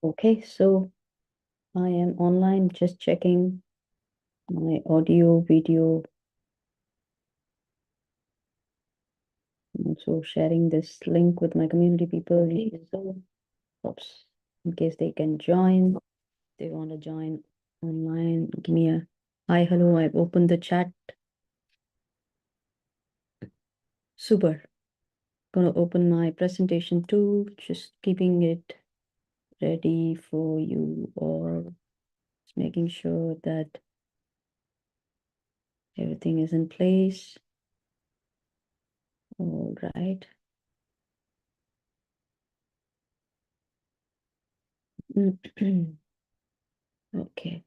Okay, so I am online just checking my audio, video, and also sharing this link with my community people. So, oops, in case they can join, they want to join online. Give me a hi, hello. I've opened the chat. Super. Gonna open my presentation too, just keeping it ready for you all. Just making sure that everything is in place. All right. Okay.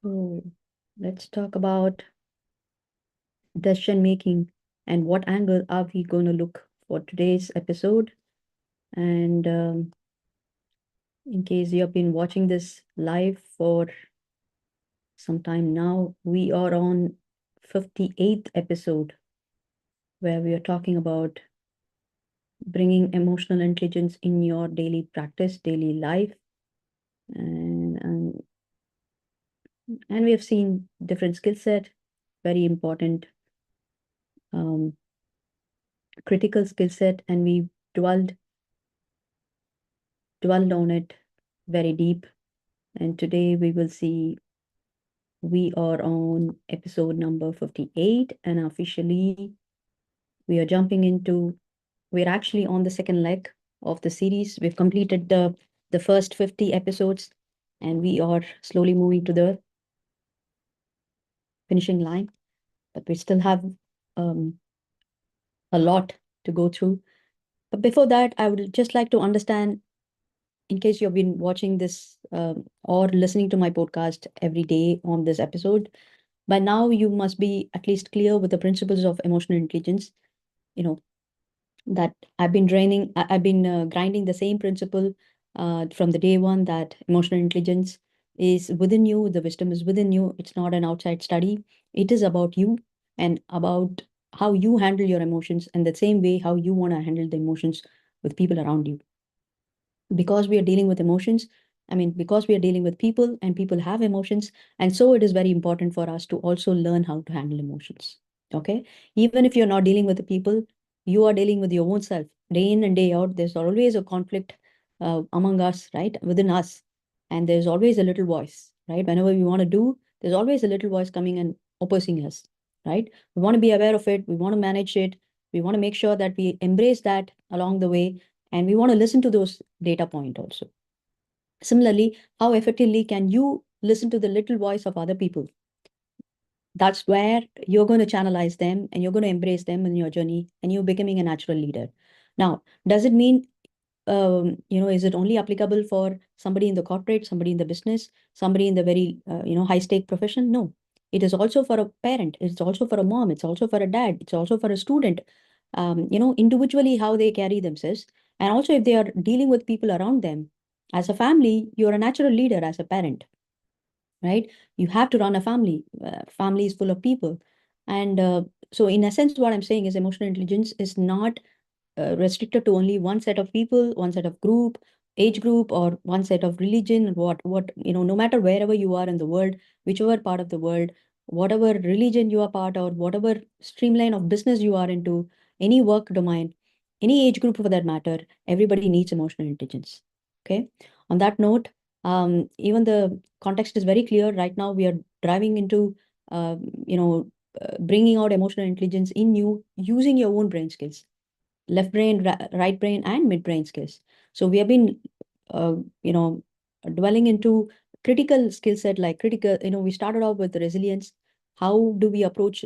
So let's talk about decision making and what angle are we going to look for today's episode. And in case you have been watching this live for some time now, we are on 58th episode where we are talking about bringing emotional intelligence in your daily practice, daily life. And, and we have seen different skill set, very important um, critical skill set, and we dwelled on it very deep. And today we will see we are on episode number 58, and officially we are jumping into we're actually on the second leg of the series. We've completed the first 50 episodes, and we are slowly moving to the finishing line, but we still have um, a lot to go through. But before that, I would just like to understand, in case you've been watching this or listening to my podcast every day on this episode, by now you must be at least clear with the principles of emotional intelligence. You know that I've been grinding the same principle from the day one, that emotional intelligence is within you, the wisdom is within you. It's not an outside study. It is about you and about how you handle your emotions, and the same way how you want to handle the emotions with people around you. Because we are dealing with emotions, because we are dealing with people and people have emotions, and so it is very important for us to also learn how to handle emotions. Okay, even if you're not dealing with the people, you are dealing with your own self day in and day out. There's always a conflict among us, right, within us. And there's always a little voice, right, whenever we want to do, there's always a little voice coming and opposing us, right? We want to be aware of it, we want to manage it, we want to make sure that we embrace that along the way, and we want to listen to those data point also. Similarly, how effectively can you listen to the little voice of other people? That's where you're going to channelize them and you're going to embrace them in your journey, and you're becoming a natural leader. Now, does it mean is it only applicable for somebody in the corporate, somebody in the business, somebody in the very, high stake profession? No, it is also for a parent. It's also for a mom. It's also for a dad. It's also for a student. Individually how they carry themselves, and also if they are dealing with people around them. As a family, you're a natural leader as a parent, right? You have to run a family. Family is full of people, and so in essence, what I'm saying is emotional intelligence is not restricted to only one set of people, one set of group, age group, or one set of religion. No matter wherever you are in the world, whichever part of the world, whatever religion you are part of, whatever streamline of business you are into, any work domain, any age group for that matter, everybody needs emotional intelligence. Okay. On that note, even the context is very clear. Right now, we are driving into, bringing out emotional intelligence in you using your own brain skills, left brain, right brain, and midbrain skills. So we have been, uh, you know, dwelling into critical skill set, like critical, we started off with resilience. How do we approach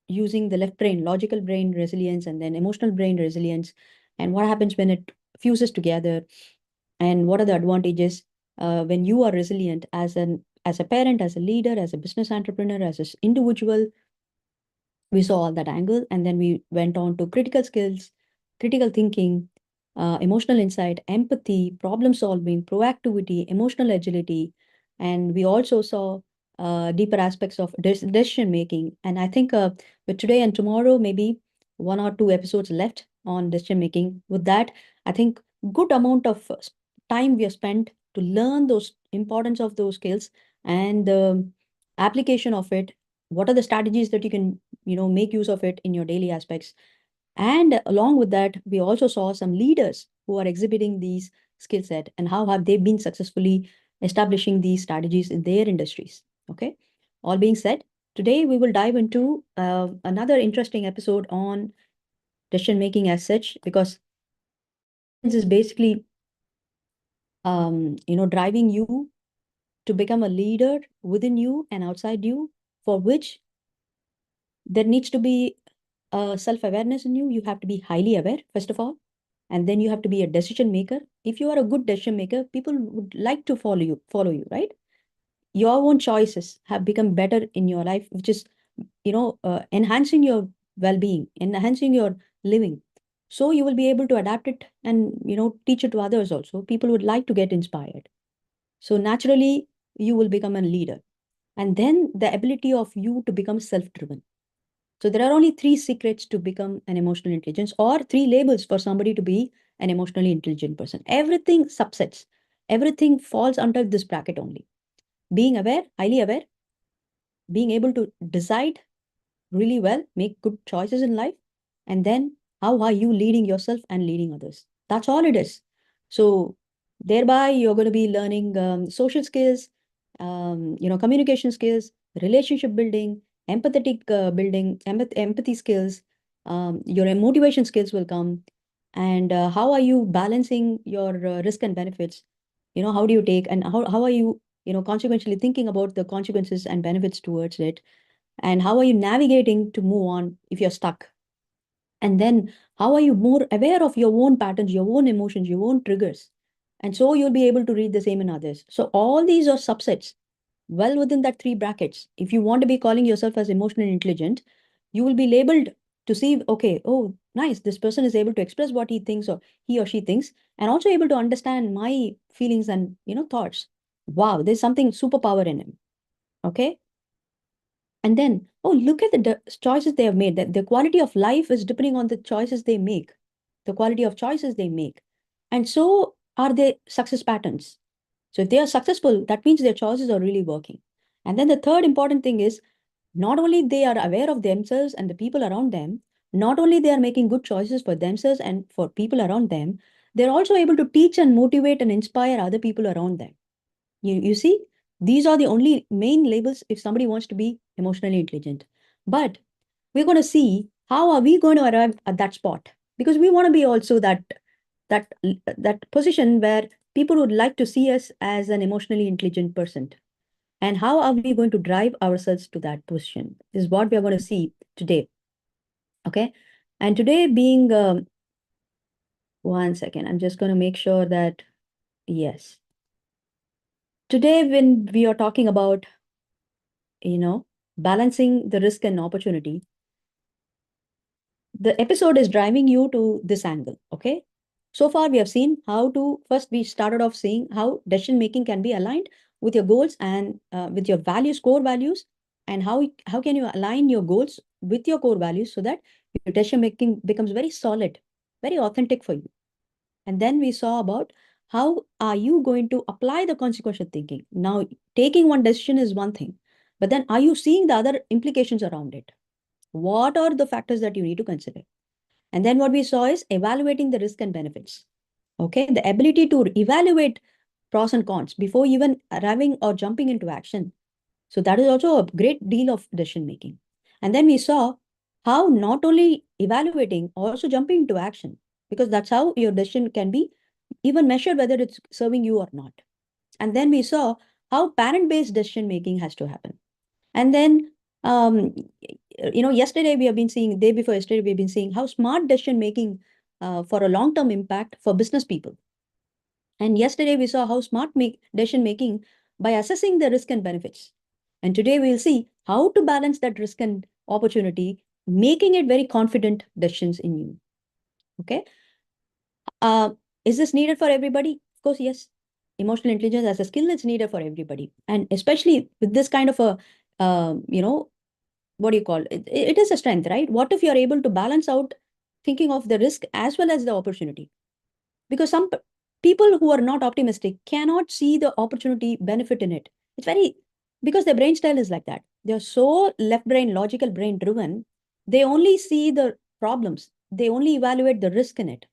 using the left brain, logical brain resilience, and then emotional brain resilience? And what happens when it fuses together? And what are the advantages when you are resilient as a parent, as a leader, as a business entrepreneur, as an individual? We saw all that angle, and then we went on to critical skills, critical thinking, emotional insight, empathy, problem solving, proactivity, emotional agility. And we also saw deeper aspects of decision making. And I think with today and tomorrow, maybe one or two episodes left on decision making. With that, I think good amount of time we have spent to learn those importance of those skills and the application of it. What are the strategies that you can, make use of it in your daily aspects? And along with that, we also saw some leaders who are exhibiting these skill set and how have they been successfully establishing these strategies in their industries. Okay. All being said, today we will dive into another interesting episode on decision making as such, because intelligence is basically, driving you to become a leader within you and outside you, for which there needs to be a self-awareness in you. You have to be highly aware, first of all, and then you have to be a decision maker. If you are a good decision maker, people would like to follow you, right? Your own choices have become better in your life, which is, enhancing your well-being, enhancing your living. So you will be able to adapt it and, teach it to others also. People would like to get inspired. So naturally, you will become a leader. And then the ability of you to become self-driven. So there are only three secrets to become an emotional intelligence, or three labels for somebody to be an emotionally intelligent person. Everything subsets. Everything falls under this bracket only. Being aware, highly aware, being able to decide really well, make good choices in life, and then how are you leading yourself and leading others? That's all it is. So thereby you're going to be learning social skills, communication skills, relationship building, empathetic building, empathy skills. Your motivation skills will come, and how are you balancing your risk and benefits? How do you take, and how are you, consequentially thinking about the consequences and benefits towards it, and how are you navigating to move on if you're stuck? And then how are you more aware of your own patterns, your own emotions, your own triggers? And so you'll be able to read the same in others. So all these are subsets well within that three brackets. If you want to be calling yourself as emotionally intelligent, you will be labeled to see, okay, oh, nice, this person is able to express what he thinks or he or she thinks, and also able to understand my feelings and, thoughts. Wow, there's something superpower in him. Okay. And then, oh, look at the choices they have made. That the quality of life is depending on the choices they make, the quality of choices they make. And so are their success patterns. So if they are successful, that means their choices are really working. And then the third important thing is, not only they are aware of themselves and the people around them, not only they are making good choices for themselves and for people around them, they're also able to teach and motivate and inspire other people around them. You see, these are the only main labels if somebody wants to be emotionally intelligent. But we're going to see how are we going to arrive at that spot, because we want to be also that position where people would like to see us as an emotionally intelligent person. And how are we going to drive ourselves to that position is what we are going to see today. Okay. And today being, one second, I'm just going to make sure that, yes. Today, when we are talking about, balancing the risk and opportunity, the episode is driving you to this angle. Okay. So far, we have seen how to first, we started off seeing how decision making can be aligned with your goals and with your values, core values, and how can you align your goals with your core values so that your decision making becomes very solid, very authentic for you. And then we saw about how are you going to apply the consequential thinking. Now, taking one decision is one thing, but then are you seeing the other implications around it? What are the factors that you need to consider? And then what we saw is evaluating the risk and benefits. Okay, the ability to evaluate pros and cons before even arriving or jumping into action. So that is also a great deal of decision making. And then we saw how not only evaluating, also jumping into action, because that's how your decision can be even measured whether it's serving you or not. And then we saw how parent-based decision making has to happen. And then, yesterday we have been seeing, day before yesterday, we've been seeing how smart decision making for a long-term impact for business people. And yesterday we saw how smart decision making by assessing the risk and benefits. And today we'll see how to balance that risk and opportunity, making it very confident decisions in you. Okay. Uh, is this needed for everybody? Of course, yes. Emotional intelligence as a skill is needed for everybody. And especially with this kind of a, what do you call it? It is a strength, right? What if you're able to balance out thinking of the risk as well as the opportunity? Because people who are not optimistic cannot see the opportunity benefit in it. It's very, because their brain style is like that. They're so left brain, logical brain driven. They only see the problems. They only evaluate the risk in it.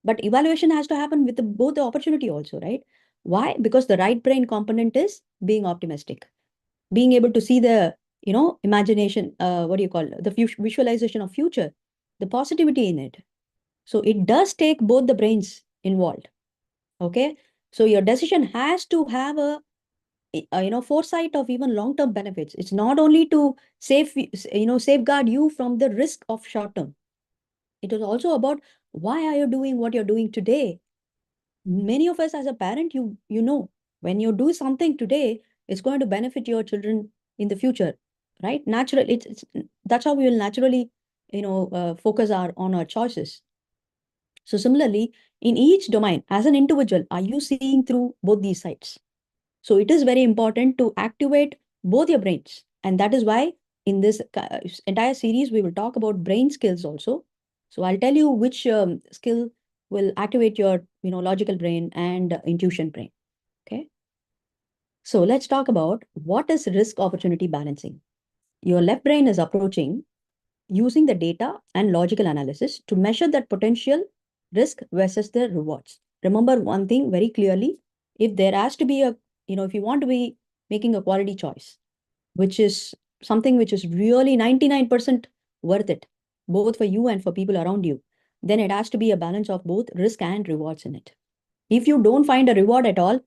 But evaluation has to happen with both the opportunity also, right? Why? Because the right brain component is being optimistic, being able to see the, imagination, what do you call it? The visualization of future, the positivity in it. So it does take both the brains involved. Okay. So your decision has to have foresight of even long-term benefits. It's not only to safeguard you from the risk of short term. It is also about why are you doing what you're doing today. Many of us as a parent, you know, when you do something today, it's going to benefit your children in the future, right? Naturally, it's that's how we will naturally, focus on our choices. So similarly, in each domain, as an individual, are you seeing through both these sides? So it is very important to activate both your brains. And that is why in this entire series, we will talk about brain skills also. So I'll tell you which skill will activate your, logical brain and intuition brain. Okay. So let's talk about what is risk opportunity balancing. Your left brain is approaching using the data and logical analysis to measure that potential risk versus the rewards. Remember one thing very clearly, if there has to be if you want to be making a quality choice, which is something which is really 99% worth it, both for you and for people around you, then it has to be a balance of both risk and rewards in it. If you don't find a reward at all,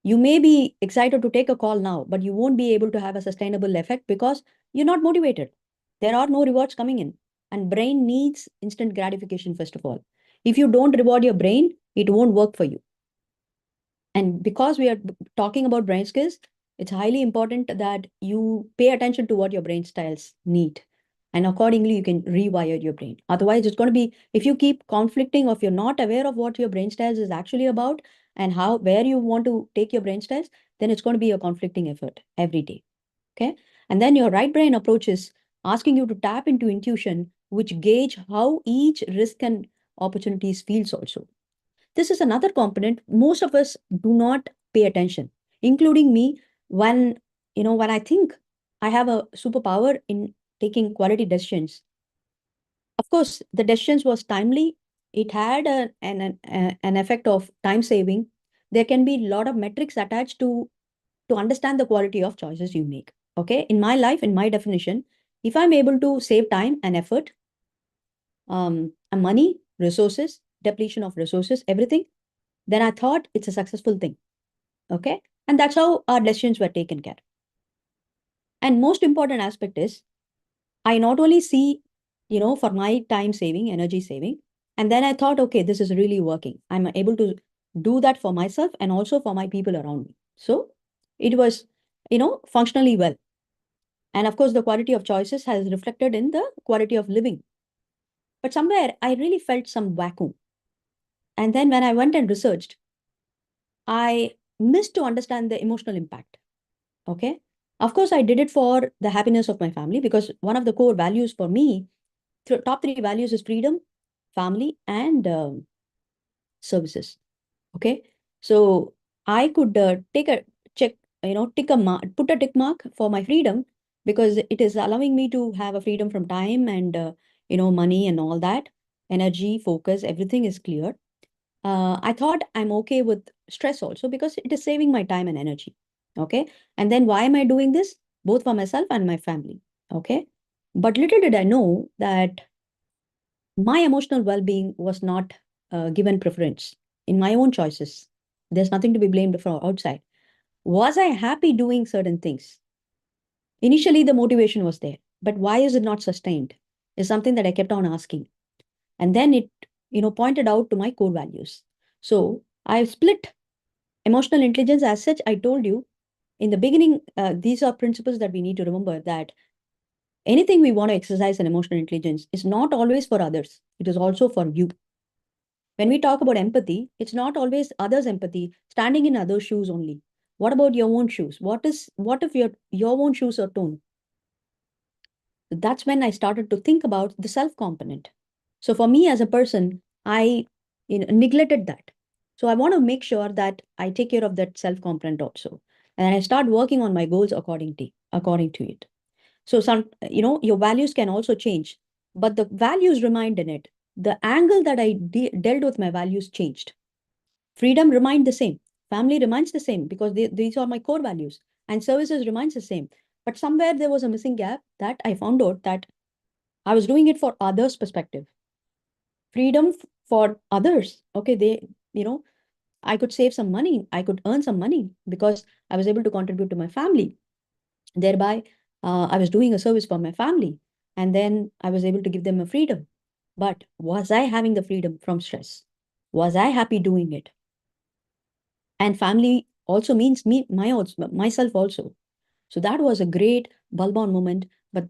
you may be excited to take a call now, but you won't be able to have a sustainable effect because you're not motivated. There are no rewards coming in. And brain needs instant gratification, first of all. If you don't reward your brain, it won't work for you. And because we are talking about brain skills, it's highly important that you pay attention to what your brain styles need. And accordingly, you can rewire your brain. Otherwise, it's going to be, if you keep conflicting, or if you're not aware of what your brain styles is actually about and where you want to take your brain styles, then it's going to be a conflicting effort every day. Okay. And then your right brain approach is asking you to tap into intuition, which gauge how each risk and opportunities feels also. This is another component most of us do not pay attention, including me. When I think I have a superpower in taking quality decisions, of course the decisions was timely. It had an effect of time saving. There can be a lot of metrics attached to understand the quality of choices you make. Okay, in my life, in my definition, if I'm able to save time and effort, and money, resources, depletion of resources, everything, then I thought it's a successful thing. Okay. And that's how our decisions were taken care. And most important aspect is I not only see, for my time saving, energy saving, and then I thought, okay, this is really working. I'm able to do that for myself and also for my people around me. So it was, functionally well. And of course, the quality of choices has reflected in the quality of living. But somewhere I really felt some vacuum. And then when I went and researched, I missed to understand the emotional impact. Okay. Of course, I did it for the happiness of my family because one of the core values for me, top three values is freedom, family, and services. Okay. So I could take a check, tick a mark, put a tick mark for my freedom because it is allowing me to have a freedom from time and, money and all that, energy, focus, everything is clear. I thought I'm okay with stress also because it is saving my time and energy. Okay. And then why am I doing this? Both for myself and my family. Okay. But little did I know that my emotional well being was not given preference in my own choices. There's nothing to be blamed from outside. Was I happy doing certain things? Initially, the motivation was there, but why is it not sustained? Is something that I kept on asking. And then it, pointed out to my core values. So I split emotional intelligence as such. I told you in the beginning, these are principles that we need to remember that anything we want to exercise in emotional intelligence is not always for others. It is also for you. When we talk about empathy, it's not always others' empathy, standing in others' shoes only. What about your own shoes? What if your own shoes are torn? That's when I started to think about the self component. So for me as a person, I neglected that. So I want to make sure that I take care of that self-component also. And I start working on my goals according to it. So your values can also change, but the values remained in it. The angle that I dealt with my values changed. Freedom remained the same. Family remains the same because these are my core values. And services remains the same. But somewhere there was a missing gap that I found out that I was doing it for others' perspective. Freedom for others. Okay, I could save some money. I could earn some money because I was able to contribute to my family. Thereby, I was doing a service for my family. And then I was able to give them a freedom. But was I having the freedom from stress? Was I happy doing it? And family also means myself also. So that was a great bulb on moment, but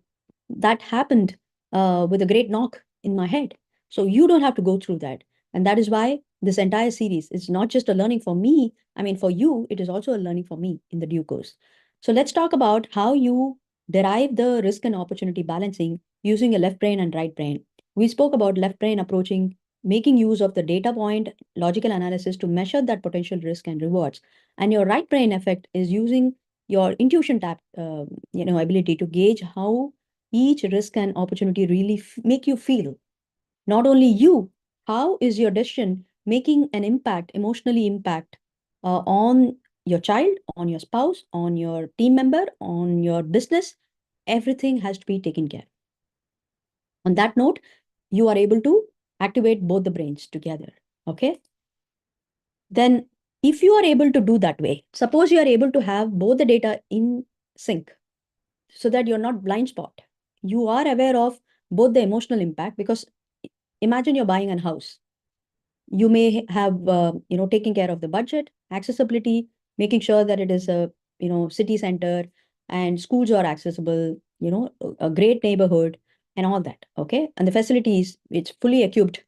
that happened with a great knock in my head. So you don't have to go through that. And that is why this entire series is not just a learning for me. I mean, for you, it is also a learning for me in the due course. So let's talk about how you derive the risk and opportunity balancing using a left brain and right brain. We spoke about left brain approaching, making use of the data point, logical analysis to measure that potential risk and rewards. And your right brain effect is using your intuition ability to gauge how each risk and opportunity really make you feel. Not only you, how is your decision making an impact, emotionally impact on your child, on your spouse, on your team member, on your business? Everything has to be taken care. On that note, you are able to activate both the brains together. Okay. Then if you are able to do that way, suppose you are able to have both the data in sync so that you're not blind spot. You are aware of both the emotional impact because imagine you're buying a house. You may have, taking care of the budget, accessibility, making sure that it is a, city center and schools are accessible, a great neighborhood and all that. Okay. And the facilities, it's fully equipped,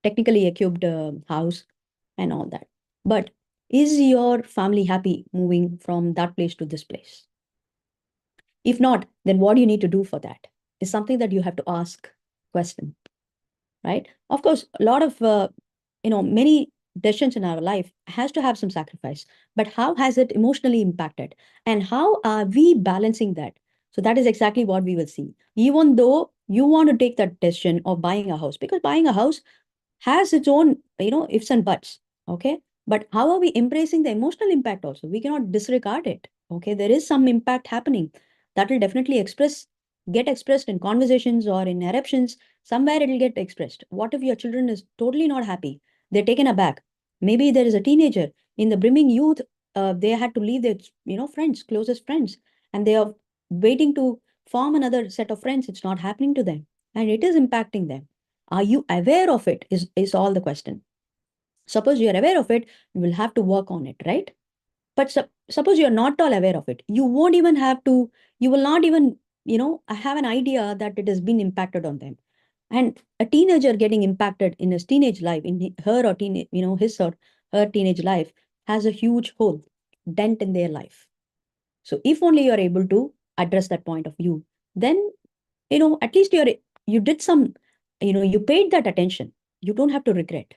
technically equipped house and all that. But is your family happy moving from that place to this place? If not, then what do you need to do for that? Is something that you have to ask question, right? Of course, a lot of many decisions in our life has to have some sacrifice, but how has it emotionally impacted, and how are we balancing that? So that is exactly what we will see. Even though you want to take that decision of buying a house, because buying a house has its own, ifs and buts. Okay. But how are we embracing the emotional impact also? We cannot disregard it. Okay. There is some impact happening that will definitely get expressed in conversations or in eruptions. Somewhere it will get expressed. What if your children is totally not happy? They're taken aback. Maybe there is a teenager in the brimming youth. They had to leave their, friends, closest friends, and they are waiting to form another set of friends. It's not happening to them, and it is impacting them. Are you aware of it? Is all the question. Suppose you are aware of it, you will have to work on it, right? But suppose you're not all aware of it, you won't even have to, you will not even, have an idea that it has been impacted on them. And a teenager getting impacted in his teenage life, in her or his or her teenage life, has a huge hole, dent in their life. So if only you're able to address that point of view, then at least you did some, you paid that attention. You don't have to regret.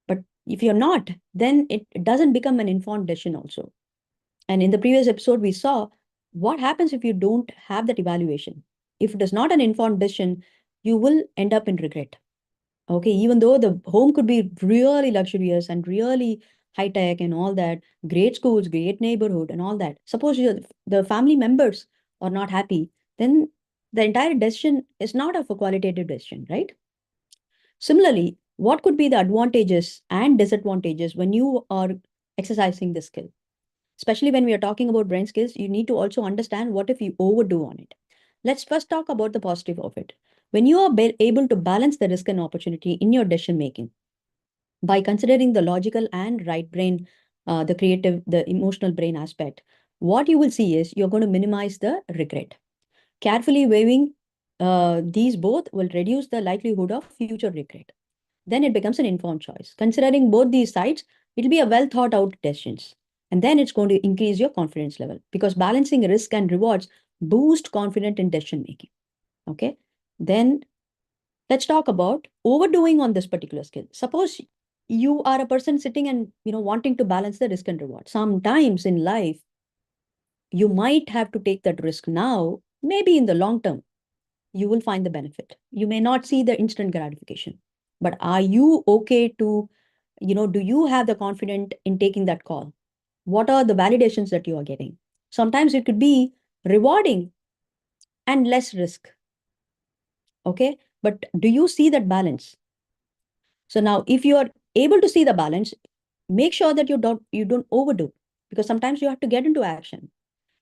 But if you're not, then it doesn't become an informed decision also. And in the previous episode, we saw what happens if you don't have that evaluation. If it is not an informed decision, you will end up in regret. Okay, even though the home could be really luxurious and really high tech and all that, great schools, great neighborhood, and all that. Suppose the family members are not happy, then the entire decision is not of a qualitative decision, right? Similarly, what could be the advantages and disadvantages when you are exercising this skill? Especially when we are talking about brain skills, you need to also understand what if you overdo on it. Let's first talk about the positive of it. When you are able to balance the risk and opportunity in your decision making by considering the logical and right brain, the creative, the emotional brain aspect, what you will see is you're going to minimize the regret. Carefully weighing these both will reduce the likelihood of future regret. Then it becomes an informed choice. Considering both these sides, it'll be a well thought out decisions. And then it's going to increase your confidence level because balancing risk and rewards boost confidence in decision making. Okay. Then let's talk about overdoing on this particular skill. Suppose you are a person sitting and, wanting to balance the risk and reward. Sometimes in life, you might have to take that risk now. Maybe in the long term, you will find the benefit. You may not see the instant gratification, but are you okay to, do you have the confidence in taking that call? What are the validations that you are getting? Sometimes it could be rewarding and less risk. Okay. But do you see that balance? So now, if you are able to see the balance, make sure that you don't overdo, because sometimes you have to get into action.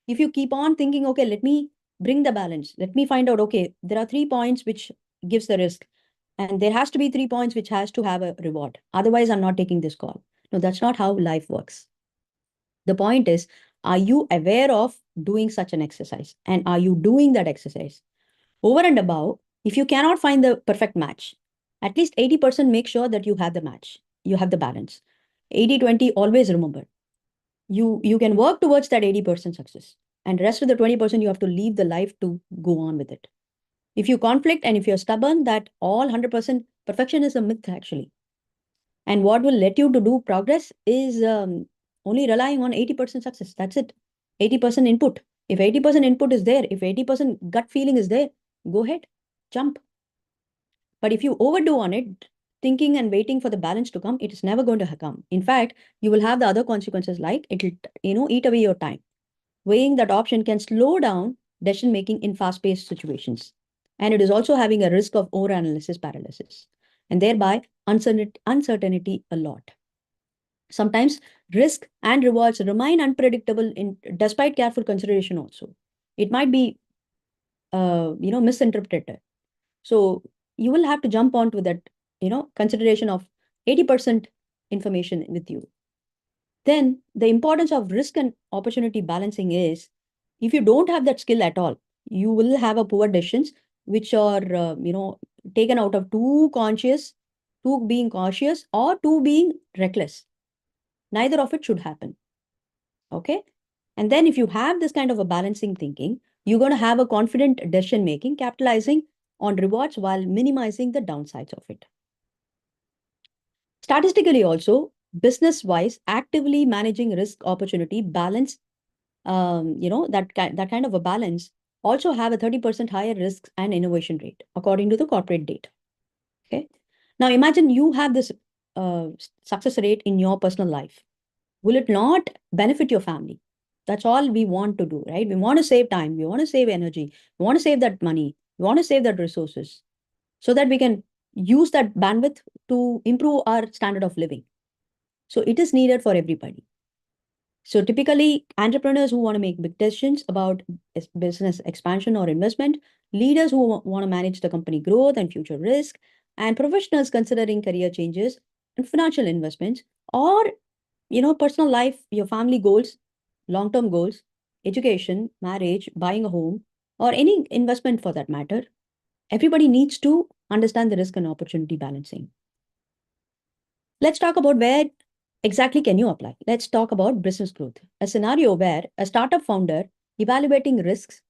If you keep on thinking, okay, let me bring the balance, let me find out, okay, there are 3 points which gives the risk, and there has to be 3 points which has to have a reward. Otherwise, I'm not taking this call. No, that's not how life works. The point is, are you aware of doing such an exercise? And are you doing that exercise? Over and above, if you cannot find the perfect match, at least 80% make sure that you have the match, you have the balance. 80-20, always remember. You can work towards that 80% success. And rest of the 20%, you have to leave the life to go on with it. If you conflict and if you're stubborn, that all 100% perfection is a myth, actually. And what will let you to do progress is only relying on 80% success. That's it. 80% input. If 80% input is there, if 80% gut feeling is there, go ahead, jump. But if you overdo on it, thinking and waiting for the balance to come, it is never going to come. In fact, you will have the other consequences, like it will, eat away your time. Weighing that option can slow down decision making in fast-paced situations. And it is also having a risk of overanalysis paralysis, and thereby uncertainty a lot. Sometimes risk and rewards remain unpredictable despite careful consideration also. It might be misinterpreted. So you will have to jump onto that, consideration of 80% information with you. Then the importance of risk and opportunity balancing is, if you don't have that skill at all, you will have a poor decisions which are, taken out of too being cautious or too being reckless. Neither of it should happen. Okay. And then if you have this kind of a balancing thinking, you're going to have a confident decision making, capitalizing on rewards while minimizing the downsides of it. Statistically also, business wise, actively managing risk opportunity balance, that kind of a balance also have a 30% higher risks and innovation rate according to the corporate data. Okay. Now imagine you have this success rate in your personal life. Will it not benefit your family? That's all we want to do, right? We want to save time. We want to save energy. We want to save that money. We want to save that resources so that we can use that bandwidth to improve our standard of living. So it is needed for everybody. So typically, entrepreneurs who want to make big decisions about business expansion or investment, leaders who want to manage the company growth and future risk, and professionals considering career changes and financial investments, or personal life, your family goals, long-term goals, education, marriage, buying a home, or any investment for that matter, everybody needs to understand the risk and opportunity balancing. Let's talk about where exactly can you apply. Let's talk about business growth, a scenario where a startup founder evaluating risks,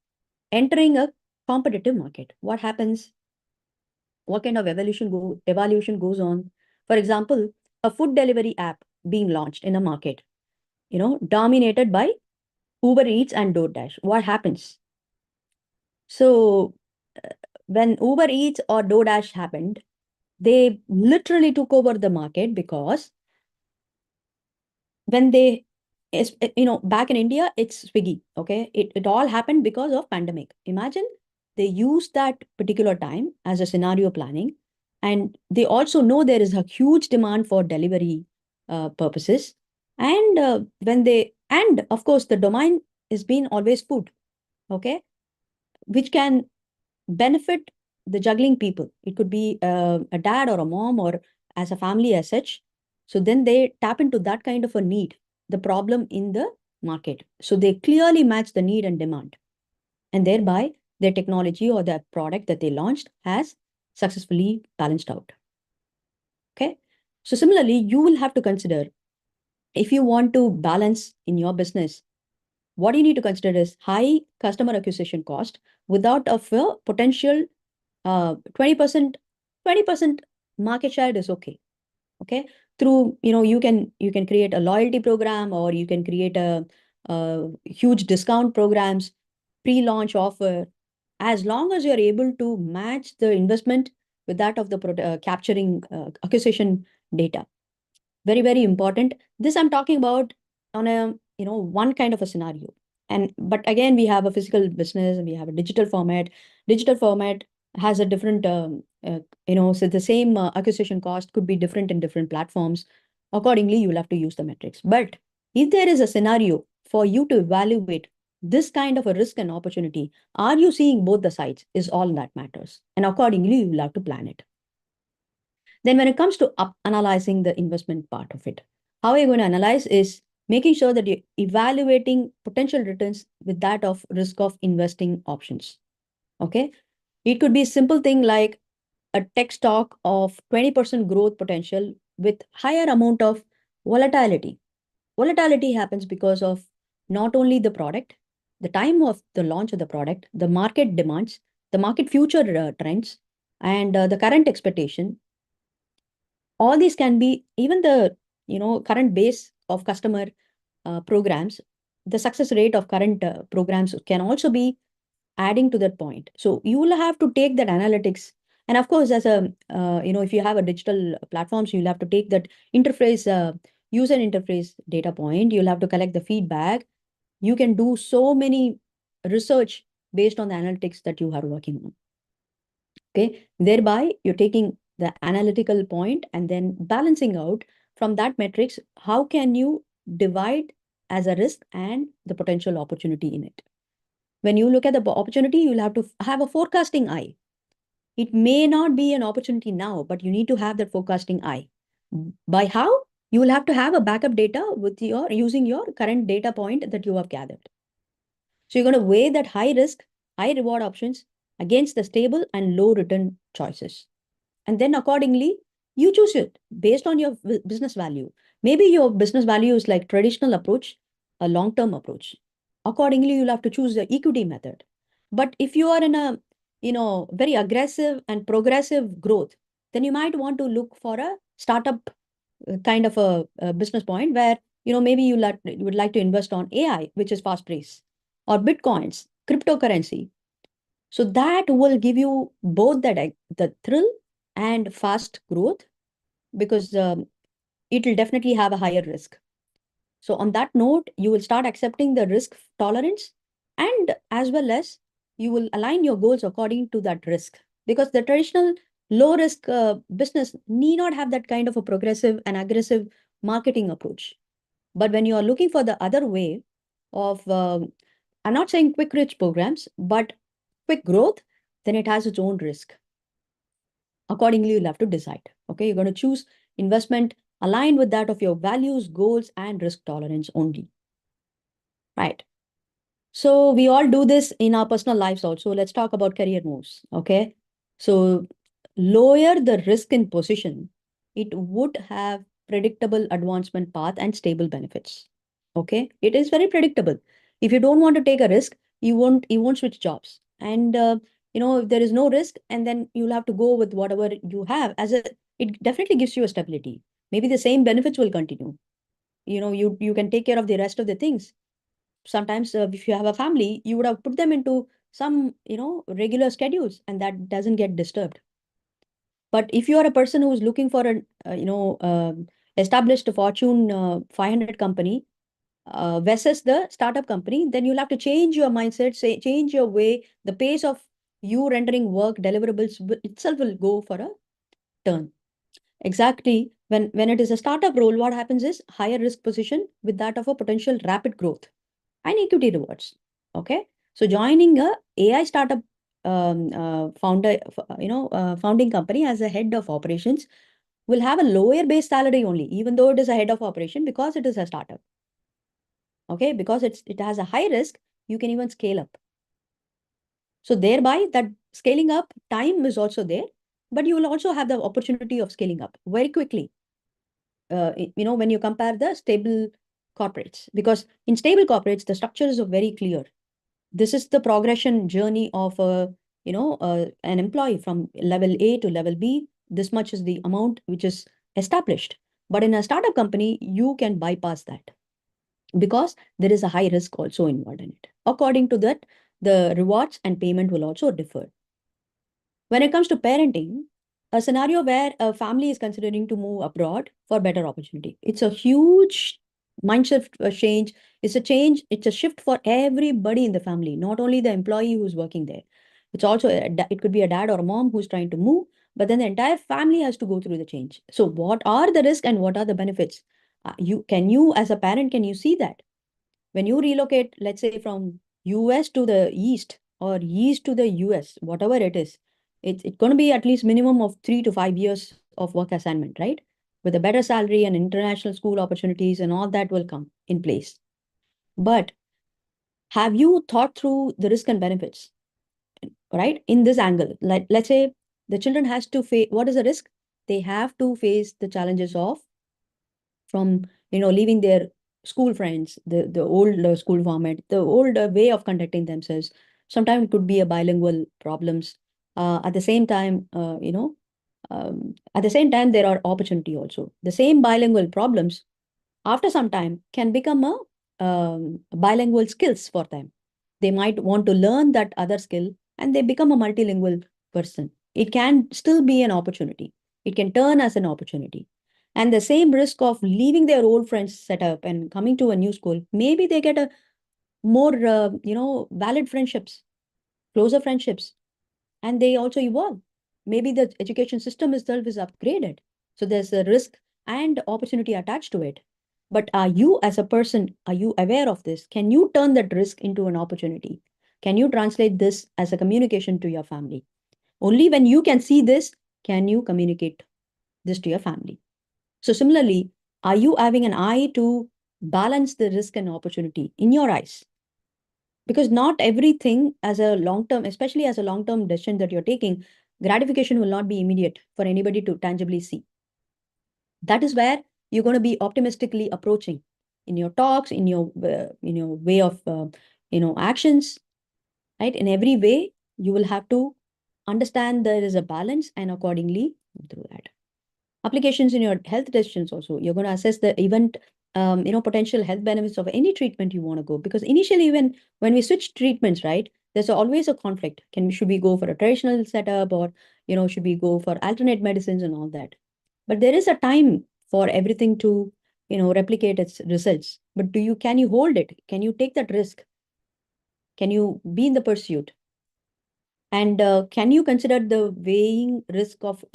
entering a competitive market. What happens? What kind of evaluation goes on? For example, a food delivery app being launched in a market, dominated by Uber Eats and DoorDash. What happens? So when Uber Eats or DoorDash happened, they literally took over the market, because when they, back in India, it's Swiggy. Okay. It all happened because of pandemic. Imagine they used that particular time as a scenario planning. And they also know there is a huge demand for delivery purposes. And and of course, the domain has been always food. Okay. Which can benefit the juggling people. It could be a dad or a mom or as a family as such. So then they tap into that kind of a need, the problem in the market. So they clearly match the need and demand. And thereby their technology or their product that they launched has successfully balanced out. Okay. So similarly, you will have to consider, if you want to balance in your business, what you need to consider is high customer acquisition cost without a potential 20% market share is okay. Okay. through, you can create a loyalty program, or you can create a huge discount programs, pre-launch offer, as long as you're able to match the investment with that of the capturing acquisition data. Very, very important. This I'm talking about on a, one kind of a scenario. But again, we have a physical business and we have a digital format. Digital format has a different, so the same acquisition cost could be different in different platforms. Accordingly, you'll have to use the metrics. But if there is a scenario for you to evaluate this kind of a risk and opportunity, are you seeing both the sides is all that matters. And accordingly, you will have to plan it. Then when it comes to analyzing the investment part of it, how you're going to analyze is making sure that you're evaluating potential returns with that of risk of investing options. Okay. It could be a simple thing like a tech stock of 20% growth potential with higher amount of volatility. Volatility happens because of not only the product, the time of the launch of the product, the market demands, the market future trends, and the current expectation. All these can be even the current base of customer programs. The success rate of current programs can also be adding to that point. So you will have to take that analytics, and of course, as a if you have a digital platforms, you'll have to take that interface, user interface data point. You'll have to collect the feedback. You can do so many research based on the analytics that you are working on. Okay, thereby you're taking the analytical point and then balancing out from that metrics, how can you divide as a risk and the potential opportunity in it. When you look at the opportunity, you'll have to have a forecasting eye. It may not be an opportunity now, but you need to have that forecasting eye. By how? You will have to have a backup data with your using your current data point that you have gathered. So you're going to weigh that high risk, high reward options against the stable and low return choices. And then accordingly, you choose it based on your business value. Maybe your business value is like traditional approach, a long-term approach. Accordingly, you'll have to choose the equity method. But if you are in a, very aggressive and progressive growth, then you might want to look for a startup kind of a business point where, maybe you would like to invest on AI, which is fast pace, or Bitcoins, cryptocurrency. So that will give you both the thrill and fast growth, because it will definitely have a higher risk. So on that note, you will start accepting the risk tolerance, and as well as you will align your goals according to that risk, because the traditional low risk business need not have that kind of a progressive and aggressive marketing approach. But when you are looking for the other way of, I'm not saying quick rich programs, but quick growth, then it has its own risk. Accordingly, you'll have to decide. Okay, you're going to choose investment aligned with that of your values, goals, and risk tolerance only. Right. So we all do this in our personal lives also. Let's talk about career moves. Okay. So lower the risk in position, it would have predictable advancement path and stable benefits. Okay. It is very predictable. If you don't want to take a risk, you won't switch jobs. And if there is no risk, and then you'll have to go with whatever you have it definitely gives you a stability. Maybe the same benefits will continue. You can take care of the rest of the things. Sometimes if you have a family, you would have put them into some, regular schedules, and that doesn't get disturbed. But if you are a person who is looking for an, established Fortune 500 company versus the startup company, then you'll have to change your mindset, change your way. The pace of you rendering work deliverables itself will go for a turn. Exactly. When it is a startup role, what happens is higher risk position with that of a potential rapid growth and equity rewards. Okay. So joining a AI startup founding company as a head of operations will have a lower base salary only, even though it is a head of operation, because it is a startup. Okay, because it has a high risk, you can even scale up. So thereby that scaling up time is also there, but you will also have the opportunity of scaling up very quickly. When you compare the stable corporates, because in stable corporates, the structures are very clear. This is the progression journey of an employee from level A to level B. This much is the amount which is established. But in a startup company, you can bypass that because there is a high risk also involved in it. According to that, the rewards and payment will also differ. When it comes to parenting, a scenario where a family is considering to move abroad for better opportunity, it's a huge mindset change. It's a change, it's a shift for everybody in the family, not only the employee who's working there. It's also, it could be a dad or a mom who's trying to move, but then the entire family has to go through the change. So what are the risks and what are the benefits? You as a parent, can you see that? When you relocate, let's say from US to the East or East to the US, whatever it is, it's going to be at least minimum of 3 to 5 years of work assignment, right? With a better salary and international school opportunities and all that will come in place. But have you thought through the risk and benefits, right? In this angle, like let's say the children has to face, what is the risk? They have to face the challenges of from leaving their school friends, the old school format, the old way of conducting themselves. Sometimes it could be a bilingual problems. At the same time, at the same time, there are opportunity also. The same bilingual problems after some time can become a bilingual skills for them. They might want to learn that other skill and they become a multilingual person. It can still be an opportunity. It can turn as an opportunity. And the same risk of leaving their old friends set up and coming to a new school, maybe they get a more, valid friendships, closer friendships, and they also evolve. Maybe the education system itself is upgraded. So there's a risk and opportunity attached to it. But are you as a person, are you aware of this? Can you turn that risk into an opportunity? Can you translate this as a communication to your family? Only when you can see this, can you communicate this to your family. So similarly, are you having an eye to balance the risk and opportunity in your eyes? Because not everything as a long term, especially as a long term decision that you're taking, gratification will not be immediate for anybody to tangibly see. That is where you're going to be optimistically approaching in your talks, in your way of actions, right? In every way, you will have to understand there is a balance and accordingly through that. Applications in your health decisions also, you're going to assess the event, potential health benefits of any treatment you want to go, because initially when we switch treatments, right, there's always a conflict. Should we go for a traditional setup, or should we go for alternate medicines and all that? But there is a time for everything to replicate its results. But can you hold it? Can you take that risk? Can you be in the pursuit? And can you consider the weighing risk of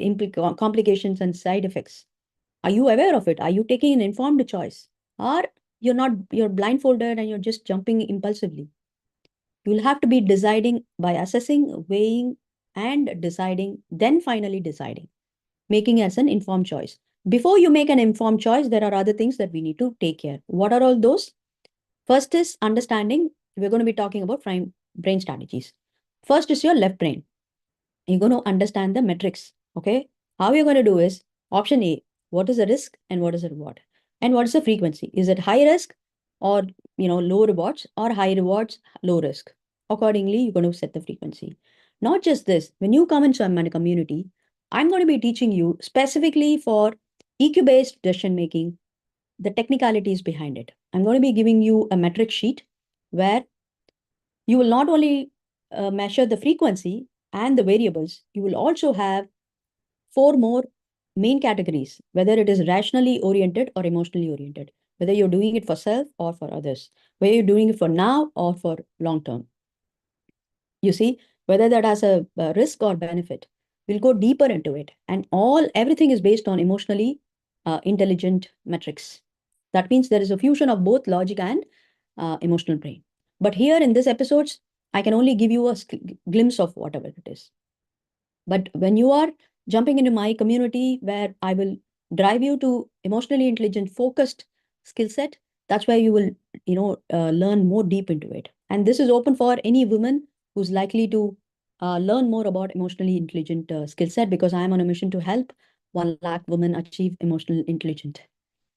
complications and side effects? Are you aware of it? Are you taking an informed choice? Or you're blindfolded and you're just jumping impulsively? You'll have to be deciding by assessing, weighing, and deciding, then finally deciding, making as an informed choice. Before you make an informed choice, there are other things that we need to take care. What are all those? First is understanding. We're going to be talking about brain strategies. First is your left brain. You're going to understand the metrics. Okay. How you're going to do is option A, what is the risk and what is the reward? And what is the frequency? Is it high risk or low rewards, or high rewards, low risk? Accordingly, you're going to set the frequency. Not just this, when you come into a community, I'm going to be teaching you specifically for EQ-based decision making, the technicalities behind it. I'm going to be giving you a metric sheet where you will not only measure the frequency and the variables, you will also have 4 more main categories, whether it is rationally oriented or emotionally oriented, whether you're doing it for self or for others, whether you're doing it for now or for long term. You see, whether that has a risk or benefit, we'll go deeper into it. And everything is based on emotionally intelligent metrics. That means there is a fusion of both logic and emotional brain. But here in this episodes, I can only give you a glimpse of whatever it is. But when you are jumping into my community where I will drive you to emotionally intelligent, focused skill set, that's where you will, learn more deep into it. And this is open for any woman who's likely to learn more about emotionally intelligent skill set, because I am on a mission to help 1 lakh women achieve emotional intelligence.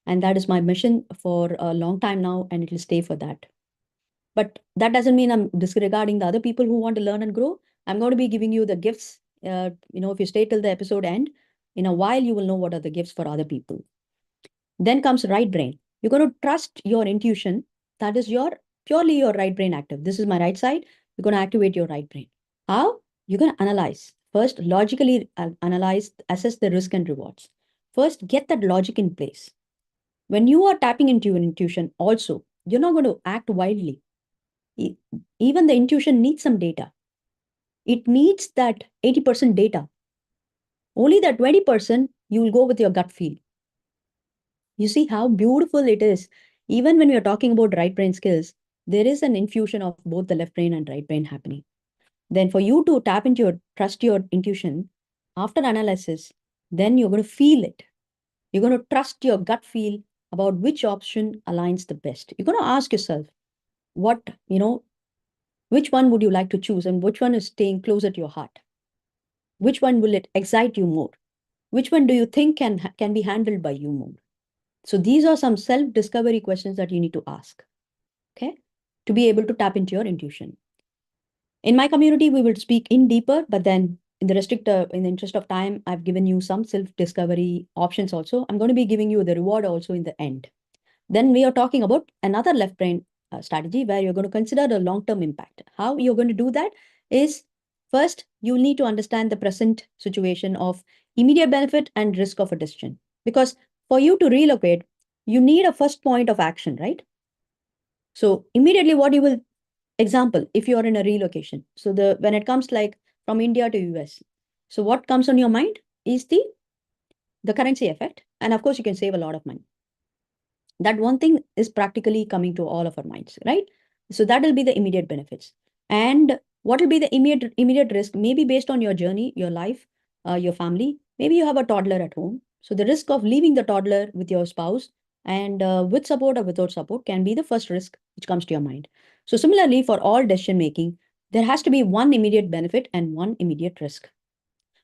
And that is my mission for a long time now, and it will stay for that. But that doesn't mean I'm disregarding the other people who want to learn and grow. I'm going to be giving you the gifts. If you stay till the episode end, in a while, you will know what are the gifts for other people. Then comes right brain. You're going to trust your intuition. That is your purely your right brain active. This is my right side. You're going to activate your right brain. How? You're going to analyze. First, logically analyze, assess the risk and rewards. First, get that logic in place. When you are tapping into your intuition, also, you're not going to act wildly. Even the intuition needs some data. It needs that 80% data. Only that 20%, you will go with your gut feel. You see how beautiful it is. Even when we are talking about right brain skills, there is an infusion of both the left brain and right brain happening. Then for you to tap into your trust your intuition after analysis, then you're going to feel it. You're going to trust your gut feel about which option aligns the best. You're going to ask yourself, what, which one would you like to choose and which one is staying closer to your heart? Which one will it excite you more? Which one do you think can be handled by you more? So these are some self-discovery questions that you need to ask, okay, to be able to tap into your intuition. In my community, we will speak in deeper, but then in the interest of time, I've given you some self-discovery options also. I'm going to be giving you the reward also in the end. Then we are talking about another left brain strategy where you're going to consider the long-term impact. How you're going to do that is first, you need to understand the present situation of immediate benefit and risk of a decision. Because for you to relocate, you need a first point of action, right? So immediately what you will, example, if you're in a relocation. So when it comes like from India to US, so what comes on your mind is the currency effect. And of course, you can save a lot of money. That one thing is practically coming to all of our minds, right? So that will be the immediate benefits. And what will be the immediate risk? Maybe based on your journey, your life, your family. Maybe you have a toddler at home. So the risk of leaving the toddler with your spouse and with support or without support can be the first risk which comes to your mind. So similarly, for all decision making, there has to be one immediate benefit and one immediate risk.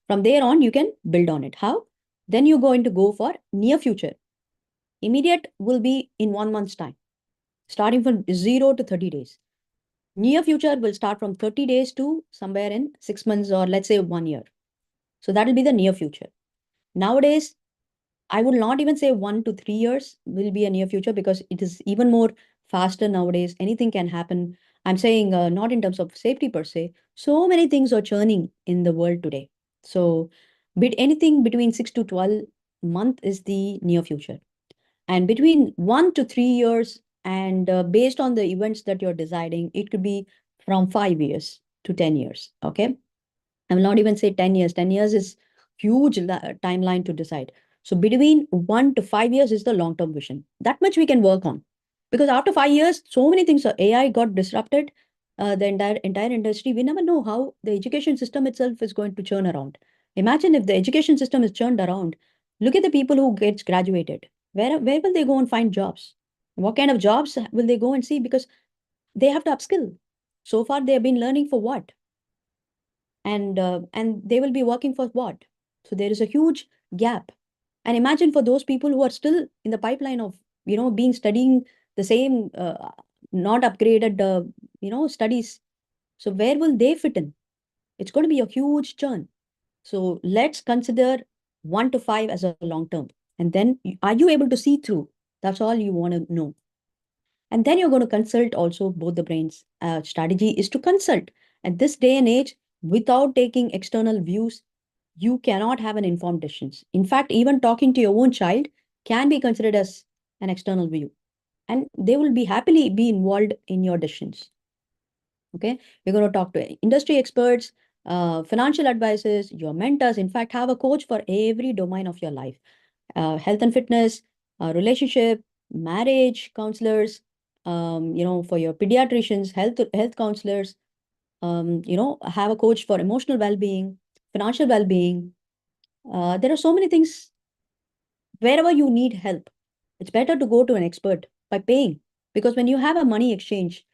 From there on, you can build on it. How? Then you're going to go for near future. Immediate will be in 1 month's time, starting from 0 to 30 days. Near future will start from 30 days to somewhere in 6 months or let's say 1 year. So that will be the near future. Nowadays, I would not even say 1 to 3 years will be a near future because it is even more faster nowadays. Anything can happen. I'm saying not in terms of safety per se. So many things are churning in the world today. So, anything between 6 to 12 months is the near future. And between 1 to 3 years, and based on the events that you're deciding, it could be from 5 years to 10 years. Okay. I will not even say 10 years. 10 years is huge timeline to decide. So between 1 to 5 years is the long-term vision. That much we can work on. Because after 5 years, so many things, AI got disrupted, the entire industry. We never know how the education system itself is going to churn around. Imagine if the education system is churned around. Look at the people who gets graduated. Where will they go and find jobs? What kind of jobs will they go and see? Because they have to upskill. So far, they have been learning for what? And they will be working for what? So there is a huge gap. And imagine for those people who are still in the pipeline of being studying the same not upgraded studies. So where will they fit in? It's going to be a huge churn. So let's consider 1 to 5 as a long term. And then are you able to see through? That's all you want to know. And then you're going to consult also both the brains. Strategy is to consult. At this day and age, without taking external views, you cannot have an informed decisions. In fact, even talking to your own child can be considered as an external view. And they will be happily be involved in your decisions. Okay. You're going to talk to industry experts, financial advisors, your mentors. In fact, have a coach for every domain of your life. Health and fitness, relationship, marriage counselors, for your pediatricians, health counselors, have a coach for emotional well-being, financial well-being. There are so many things. Wherever you need help, it's better to go to an expert by paying, because when you have a money exchange,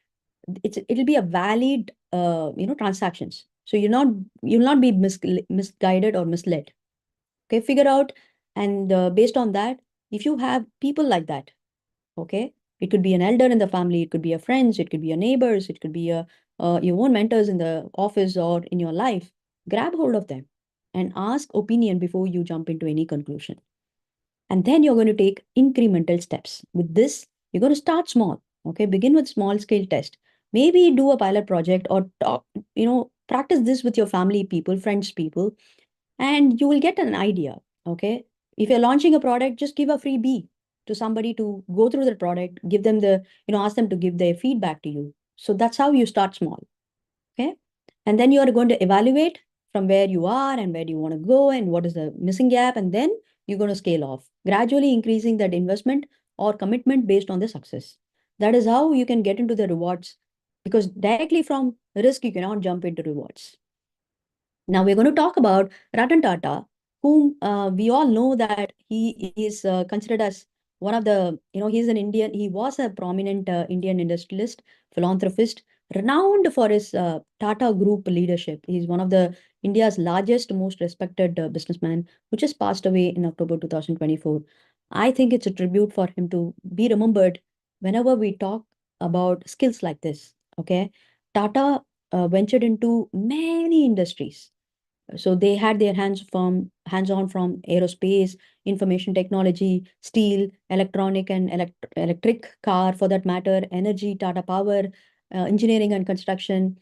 it'll be a valid transactions. So you'll not be misguided or misled. Okay, figure out, and based on that, if you have people like that, okay, it could be an elder in the family, it could be a friends, it could be your neighbors, it could be your own mentors in the office or in your life. Grab hold of them and ask opinion before you jump into any conclusion. And then you're going to take incremental steps. With this, you're going to start small. Okay, begin with small scale test. Maybe do a pilot project or talk, practice this with your family people, friends people, and you will get an idea. Okay, if you're launching a product, just give a freebie to somebody to go through the product, give them ask them to give their feedback to you. So that's how you start small. Okay, and then you are going to evaluate from where you are and where you want to go and what is the missing gap, and then you're going to scale off, gradually increasing that investment or commitment based on the success. That is how you can get into the rewards, because directly from risk you cannot jump into rewards. Now we're going to talk about Ratan Tata, whom we all know that he is considered as one of the, he's an Indian, he was a prominent Indian industrialist, philanthropist, renowned for his Tata Group leadership. He's one of the India's largest, most respected businessman, who just passed away in October 2024. I think it's a tribute for him to be remembered whenever we talk about skills like this. Okay. Tata ventured into many industries. So they had their hands-on from aerospace, information technology, steel, electronic and electric car for that matter, energy, Tata Power, engineering and construction,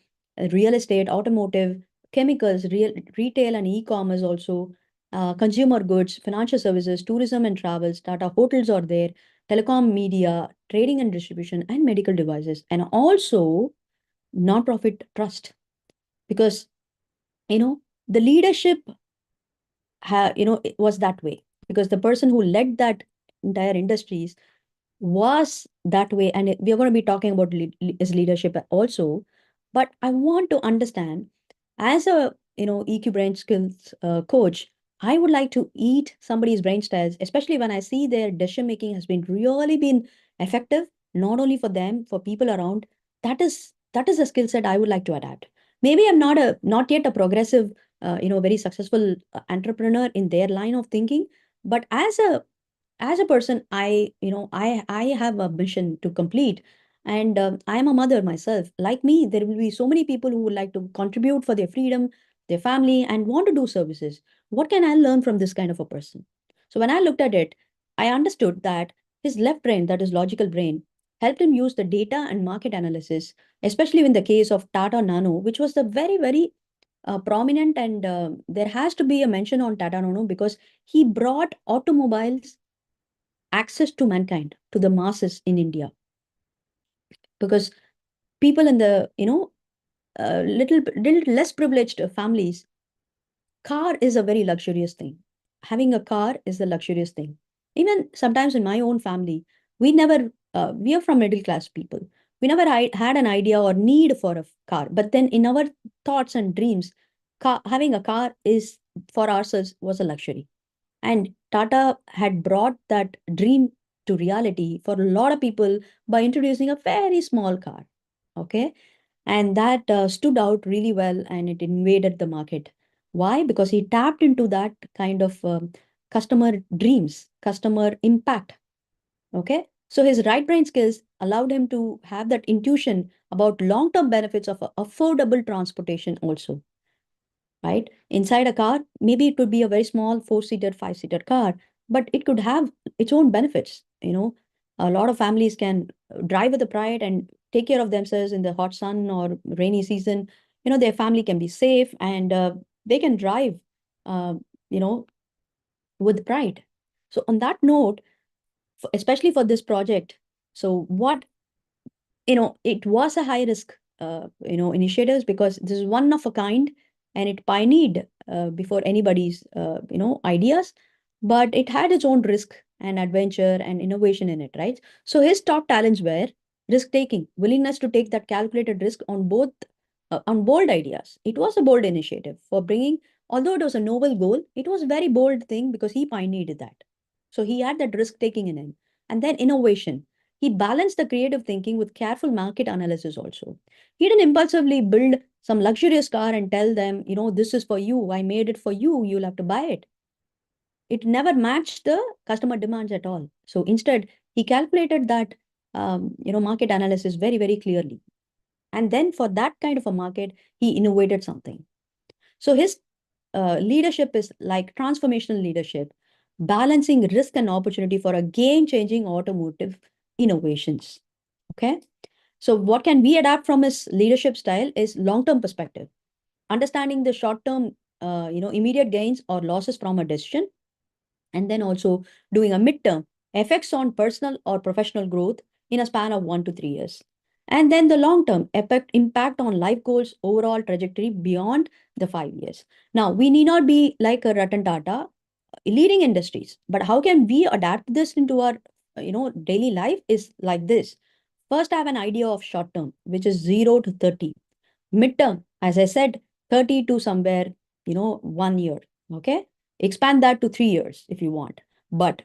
real estate, automotive, chemicals, retail and e-commerce also, consumer goods, financial services, tourism and travels, Tata hotels are there, telecom, media, trading and distribution, and medical devices, and also non-profit trust. Because the leadership it was that way, because the person who led that entire industries was that way, and we are going to be talking about his leadership also. But I want to understand, as a EQ brain skills coach, I would like to eat somebody's brain styles, especially when I see their decision making has been really been effective, not only for them, for people around. That is a skill set I would like to adapt. Maybe I'm not yet a progressive, very successful entrepreneur in their line of thinking, but as a person, I have a mission to complete. And I am a mother myself. Like me, there will be so many people who would like to contribute for their freedom, their family, and want to do services. What can I learn from this kind of a person? So when I looked at it, I understood that his left brain, that is logical brain, helped him use the data and market analysis, especially in the case of Tata Nano, which was the very, very prominent. And there has to be a mention on Tata Nano, because he brought automobiles access to mankind, to the masses in India. Because people in the, little less privileged families, car is a very luxurious thing. Having a car is a luxurious thing. Even sometimes in my own family, we are from middle class people. We never had an idea or need for a car. But then in our thoughts and dreams, having a car is for ourselves was a luxury. And Tata had brought that dream to reality for a lot of people by introducing a very small car. Okay. And that stood out really well, and it invaded the market. Why? Because he tapped into that kind of customer dreams, customer impact. Okay. So his right brain skills allowed him to have that intuition about long term benefits of affordable transportation also, right? Inside a car, maybe it could be a very small four-seater, five-seater car, but it could have its own benefits. A lot of families can drive with a pride and take care of themselves in the hot sun or rainy season. Their family can be safe, and they can drive, uh, you know, with pride. So on that note, especially for this project, so what it was a high risk, initiatives, because this is one of a kind, and it pioneered before anybody's, ideas, but it had its own risk and adventure and innovation in it, right? So his top talents were risk taking, willingness to take that calculated risk on on bold ideas. It was a bold initiative for bringing, although it was a noble goal, it was a very bold thing because he pioneered that. So he had that risk taking in him. And then innovation, he balanced the creative thinking with careful market analysis also. He didn't impulsively build some luxurious car and tell them, this is for you. I made it for you. You'll have to buy it. It never matched the customer demands at all. So instead, he calculated that, market analysis very, very clearly. And then for that kind of a market, he innovated something. So his leadership is like transformational leadership. balancing risk and opportunity for a game-changing automotive innovations. Okay. So what can we adapt from his leadership style is long-term perspective, understanding the short-term, immediate gains or losses from a decision, and then also doing a midterm effects on personal or professional growth in a span of 1 to 3 years. And then the long term impact on life goals, overall trajectory beyond the 5 years. Now, we need not be like a Ratan Tata leading industries, but how can we adapt this into our daily life is like this. First, I have an idea of short term, which is 0 to 30. Midterm, as I said, 30 to somewhere, 1 year. Okay. Expand that to 3 years if you want. But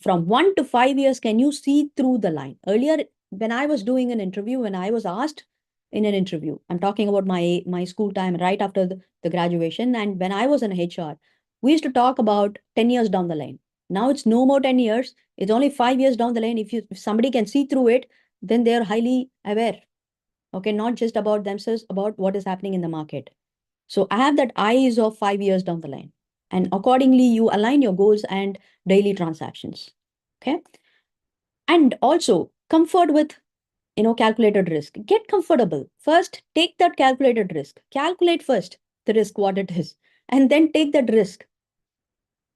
from 1 to 5 years, can you see through the line? Earlier, when I was doing an interview, when I was asked in an interview, I'm talking about my school time right after the graduation. And when I was in HR, we used to talk about 10 years down the line. Now it's no more 10 years. It's only 5 years down the line. If somebody can see through it, then they're highly aware. Okay, not just about themselves, about what is happening in the market. So I have that eyes of 5 years down the line. And accordingly, you align your goals and daily transactions. Okay. And also comfort with, calculated risk. Get comfortable. First, take that calculated risk. Calculate first the risk, what it is, and then take that risk.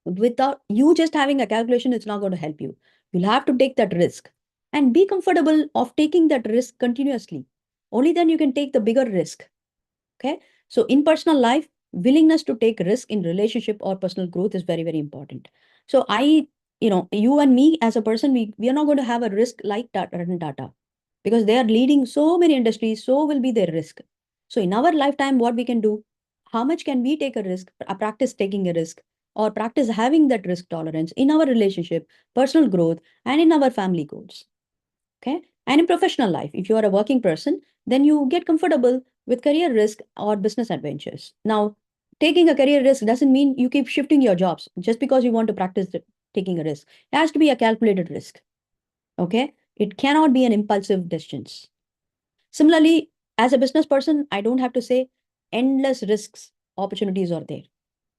Without you just having a calculation, it's not going to help you. You'll have to take that risk and be comfortable of taking that risk continuously. Only then you can take the bigger risk. Okay. So in personal life, willingness to take risk in relationship or personal growth is very, very important. So you and me as a person, we are not going to have a risk like Ratan Tata because they are leading so many industries. So will be their risk. So in our lifetime, what we can do, how much can we take a risk, practice taking a risk or practice having that risk tolerance in our relationship, personal growth, and in our family goals. Okay. And in professional life, if you are a working person, then you get comfortable with career risk or business adventures. Now, taking a career risk doesn't mean you keep shifting your jobs just because you want to practice taking a risk. It has to be a calculated risk. Okay. It cannot be an impulsive decisions. Similarly, as a business person, I don't have to say endless risks, opportunities are there.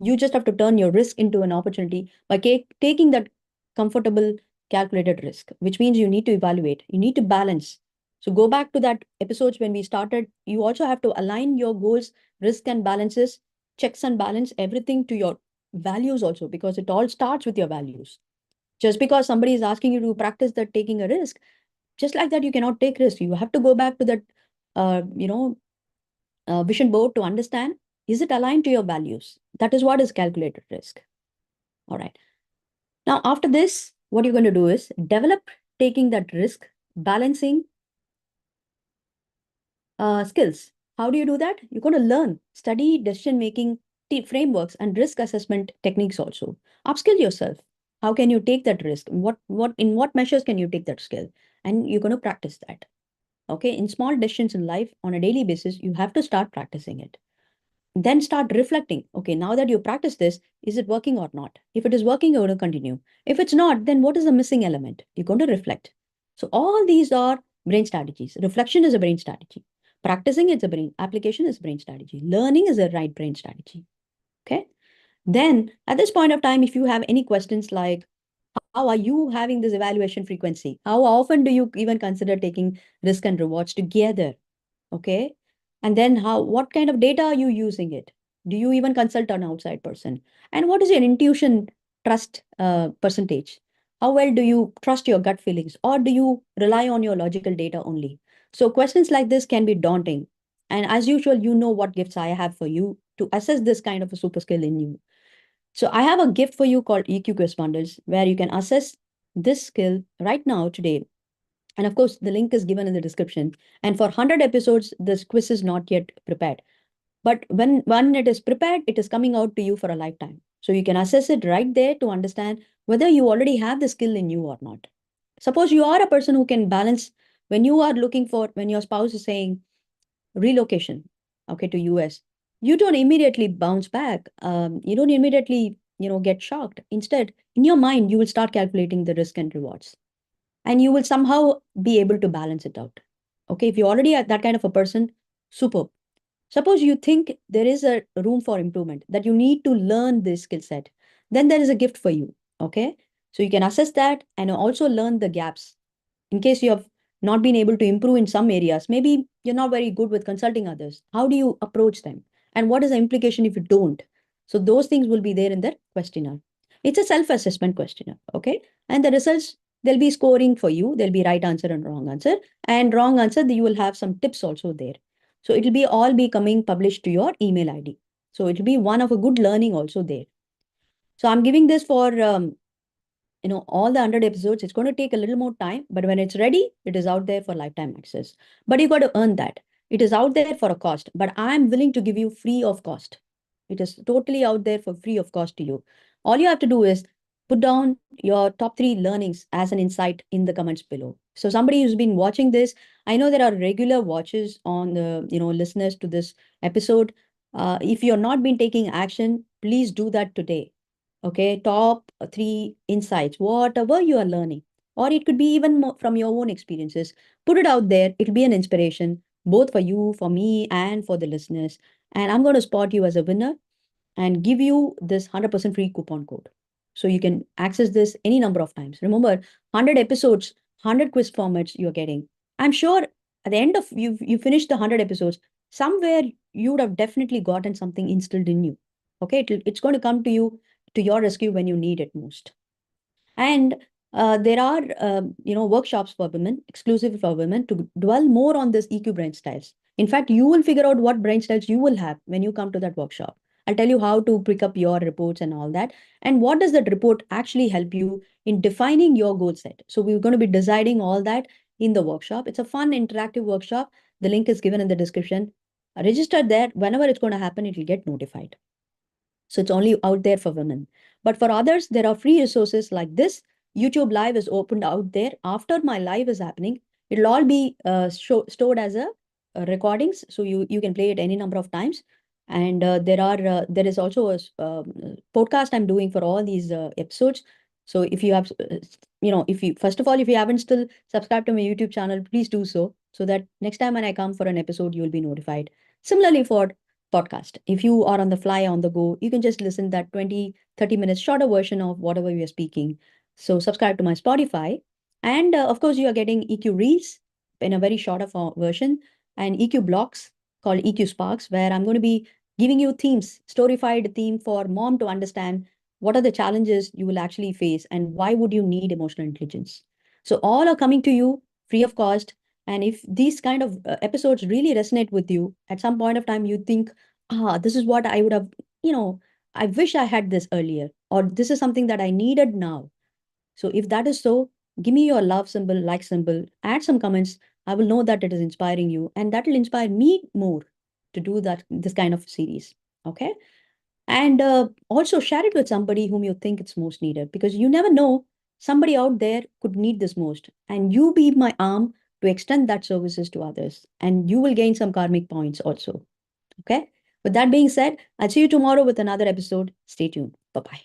You just have to turn your risk into an opportunity by taking that comfortable, calculated risk, which means you need to evaluate, you need to balance. So go back to that episodes when we started. You also have to align your goals, risk and balances, checks and balance everything to your values also, because it all starts with your values. Just because somebody is asking you to practice that taking a risk, just like that, you cannot take risk. You have to go back to that, uh, you know, vision board to understand, is it aligned to your values? That is what is calculated risk. All right. Now, after this, what you're going to do is develop taking that risk, balancing skills. How do you do that? You're going to learn, study decision making frameworks and risk assessment techniques also. Upskill yourself. How can you take that risk? In what measures can you take that skill? And you're going to practice that. Okay. In small decisions in life on a daily basis, you have to start practicing it. Then start reflecting. Okay, now that you practice this, is it working or not? If it is working, you're going to continue. If it's not, then what is the missing element? You're going to reflect. So all these are brain strategies. Reflection is a brain strategy. Practicing is a brain application is brain strategy. Learning is a right brain strategy. Okay. Then at this point of time, if you have any questions like how are you having this evaluation frequency? How often do you even consider taking risk and rewards together? Okay. And then what kind of data are you using it? Do you even consult an outside person? And what is your intuition trust percentage? How well do you trust your gut feelings, or do you rely on your logical data only? So questions like this can be daunting. And as usual, you know what gifts I have for you to assess this kind of a super skill in you. So I have a gift for you called EQ quiz bundles, where you can assess this skill right now today. And of course, the link is given in the description. And for 100 episodes, this quiz is not yet prepared. But when it is prepared, it is coming out to you for a lifetime. So you can assess it right there to understand whether you already have the skill in you or not. Suppose you are a person who can balance when you are looking for, when your spouse is saying relocation, okay, to US, you don't immediately bounce back. You don't immediately, get shocked. Instead, in your mind, you will start calculating the risk and rewards, and you will somehow be able to balance it out. Okay, if you already are that kind of a person, super. Suppose you think there is a room for improvement, that you need to learn this skill set, then there is a gift for you. Okay. So you can assess that and also learn the gaps in case you have not been able to improve in some areas. Maybe you're not very good with consulting others. How do you approach them? And what is the implication if you don't? So those things will be there in the questionnaire. It's a self-assessment questionnaire. Okay. And the results, they'll be scoring for you. There'll be right answer and wrong answer. And wrong answer, you will have some tips also there. So it'll be all be coming published to your email ID. So it'll be one of a good learning also there. So I'm giving this for all the 100 episodes. It's going to take a little more time, but when it's ready, it is out there for lifetime access. But you got to earn that. It is out there for a cost, but I'm willing to give you free of cost. It is totally out there for free of cost to you. All you have to do is put down your top 3 learnings as an insight in the comments below. So somebody who's been watching this, I know there are regular watchers on the, listeners to this episode. If you're not been taking action, please do that today. Okay, top 3 insights, whatever you are learning, or it could be even more from your own experiences. Put it out there. It'll be an inspiration both for you, for me, and for the listeners. And I'm going to spot you as a winner and give you this 100% free coupon code. So you can access this any number of times. Remember, 100 episodes, 100 quiz formats you're getting. I'm sure at the end of you finish the 100 episodes, somewhere you would have definitely gotten something instilled in you. Okay, it's going to come to you to your rescue when you need it most. And there are, workshops for women, exclusive for women, to dwell more on this EQ brain styles. In fact, you will figure out what brain styles you will have when you come to that workshop. I'll tell you how to pick up your reports and all that. And what does that report actually help you in defining your goal set? So we're going to be deciding all that in the workshop. It's a fun, interactive workshop. The link is given in the description. Register there. Whenever it's going to happen, it will get notified. So it's only out there for women. But for others, there are free resources like this. YouTube Live is opened out there. After my live is happening, it'll all be stored as a recordings. So you can play it any number of times. And there is also a podcast I'm doing for all these episodes. So if you have, if you, first of all, if you haven't still subscribed to my YouTube channel, please do so. So that next time when I come for an episode, you'll be notified. Similarly for podcast. If you are on the fly, on the go, you can just listen that 20, 30 minutes shorter version of whatever we are speaking. So subscribe to my Spotify. And of course, you are getting EQ Reels in a very shorter version and EQ blocks called EQ Sparks, where I'm going to be giving you themes, storyfied theme for mom to understand what are the challenges you will actually face and why would you need emotional intelligence. So all are coming to you free of cost. And if these kind of episodes really resonate with you, at some point of time, you think, this is what I would have, I wish I had this earlier, or this is something that I needed now. So if that is so, give me your love symbol, like symbol, add some comments. I will know that it is inspiring you, and that will inspire me more to do this kind of series. Okay. And also share it with somebody whom you think it's most needed, because you never know, somebody out there could need this most. And you be my arm to extend that services to others. And you will gain some karmic points also. Okay. With that being said, I'll see you tomorrow with another episode. Stay tuned. Bye bye.